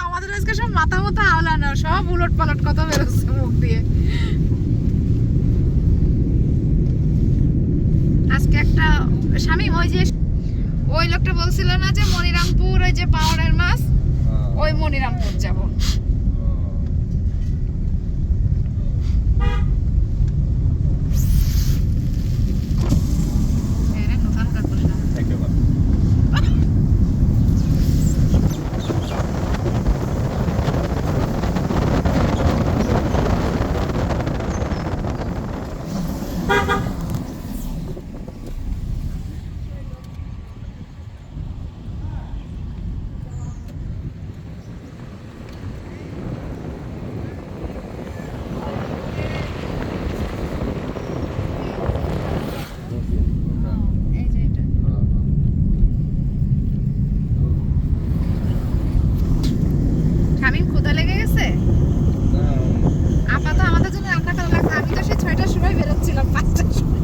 আমাদের আজকে সব মাথা মাথা আওলানো, সব উলট পালট কথা বেরোচ্ছে মুখ দিয়ে। আজকে একটা স্বামী ওই লোকটা বলছিল না যে মনিরামপুর ওই যে পাওয়ারের মাছ, ওই মনিরামপুর যাব। আপাতত আমাদের জন্য রান্না করা লাগবে। আমি তো সেই 6টার সময় বেরোচ্ছিলাম, 5টার সময়